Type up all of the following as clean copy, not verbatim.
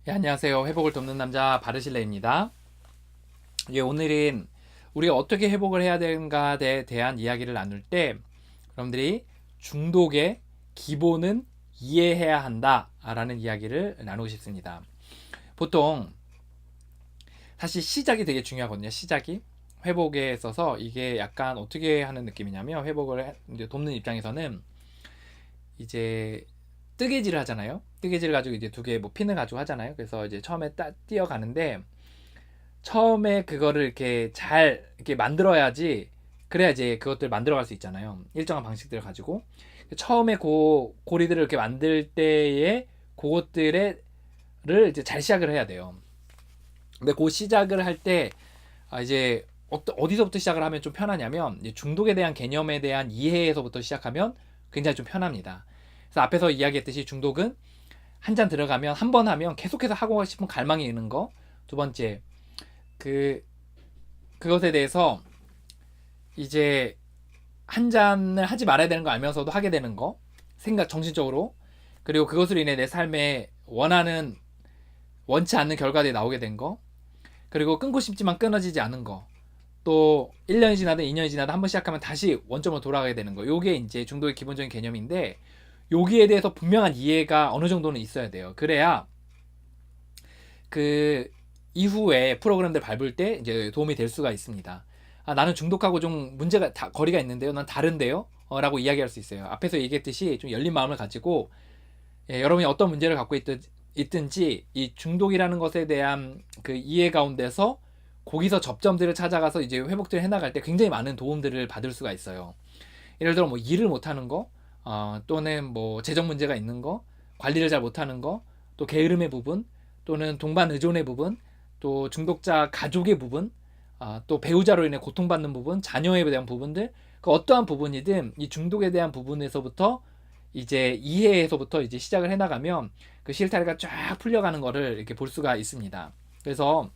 예, 안녕하세요. 회복을 돕는 남자 바르실레입니다. 예, 오늘은 우리가 어떻게 회복을 해야 되는가에 대한 이야기를 나눌 때 여러분들이 중독의 기본은 이해해야 한다라는 이야기를 나누고 싶습니다. 보통 사실 시작이 되게 중요하거든요. 시작이 회복에 있어서 이게 약간 어떻게 하는 느낌이냐면 이제 돕는 입장에서는 이제 뜨개질을 하잖아요. 뜨개질 가지고 이제 두 개 뭐 핀을 가지고 하잖아요. 그래서 이제 처음에 딱 뛰어가는데 처음에 그거를 이렇게 잘 이렇게 만들어야지 그래야 이제 그것들 만들어갈 수 있잖아요. 일정한 방식들을 가지고 처음에 고리들을 이렇게 만들 때에 그것들을 이제 잘 시작을 해야 돼요. 근데 그 시작을 할 때 이제 어디서부터 시작을 하면 좀 편하냐면 이제 중독에 대한 개념에 대한 이해에서부터 시작하면 굉장히 좀 편합니다. 그래서 앞에서 이야기했듯이 중독은 한 잔 들어가면 한 번 하면 계속해서 하고 싶은 갈망이 있는 거. 두 번째 그 그것에 대해서 이제 한 잔을 하지 말아야 되는 거 알면서도 하게 되는 거 생각 정신적으로 그리고 그것으로 인해 내 삶에 원치 않는 결과들이 나오게 된 거 그리고 끊고 싶지만 끊어지지 않은 거 또 1년이 지나든 2년이 지나든 한 번 시작하면 다시 원점으로 돌아가게 되는 거 요게 이제 중독의 기본적인 개념인데 여기에 대해서 분명한 이해가 어느 정도는 있어야 돼요. 그래야 그 이후에 프로그램들 밟을 때 이제 도움이 될 수가 있습니다. 나는 중독하고 좀 거리가 있는데요. 난 다른데요. 라고 이야기할 수 있어요. 앞에서 얘기했듯이 좀 열린 마음을 가지고 여러분이 어떤 문제를 갖고 있든지 이 중독이라는 것에 대한 그 이해 가운데서 거기서 접점들을 찾아가서 이제 회복들을 해나갈 때 굉장히 많은 도움들을 받을 수가 있어요. 예를 들어 뭐 일을 못하는 거, 또는 뭐 재정 문제가 있는 거, 관리를 잘 못하는 거, 또 게으름의 부분, 또는 동반 의존의 부분, 또 중독자 가족의 부분, 또 배우자로 인해 고통받는 부분, 자녀에 대한 부분들, 그 어떠한 부분이든 이 중독에 대한 부분에서부터 이제 이해에서부터 이제 시작을 해나가면 그 실타래가 쫙 풀려가는 거를 이렇게 볼 수가 있습니다. 그래서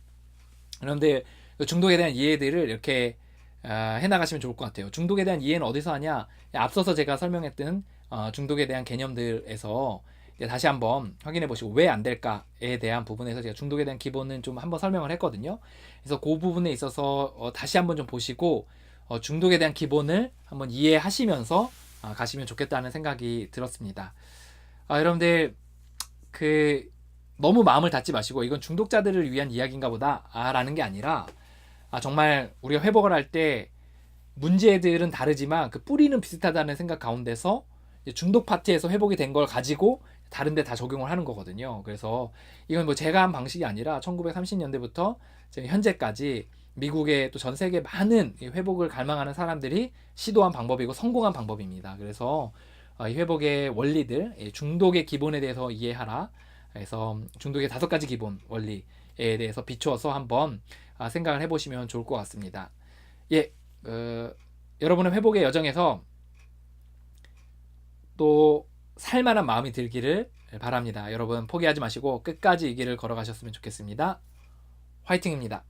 여러분들 그 중독에 대한 이해들을 이렇게 해나가시면 좋을 것 같아요. 중독에 대한 이해는 어디서 하냐? 앞서서 제가 설명했던 중독에 대한 개념들에서 다시 한번 확인해 보시고 왜 안 될까에 대한 부분에서 제가 중독에 대한 기본은 좀 한번 설명을 했거든요. 그래서 그 부분에 있어서 다시 한번 좀 보시고 중독에 대한 기본을 한번 이해하시면서 가시면 좋겠다는 생각이 들었습니다. 여러분들 그 너무 마음을 닫지 마시고 이건 중독자들을 위한 이야기인가 보다 라는 게 아니라 정말 우리가 회복을 할 때 문제들은 다르지만 그 뿌리는 비슷하다는 생각 가운데서 중독 파트에서 회복이 된 걸 가지고 다른데 다 적용을 하는 거거든요. 그래서 이건 뭐 제가 한 방식이 아니라 1930년대부터 현재까지 미국의 또 전 세계 많은 회복을 갈망하는 사람들이 시도한 방법이고 성공한 방법입니다. 그래서 이 회복의 원리들, 중독의 기본에 대해서 이해하라. 그래서 중독의 5가지 기본 원리에 대해서 비추어서 한번 생각을 해보시면 좋을 것 같습니다. 예, 여러분의 회복의 여정에서 또 살만한 마음이 들기를 바랍니다. 여러분 포기하지 마시고 끝까지 이 길을 걸어가셨으면 좋겠습니다. 화이팅입니다.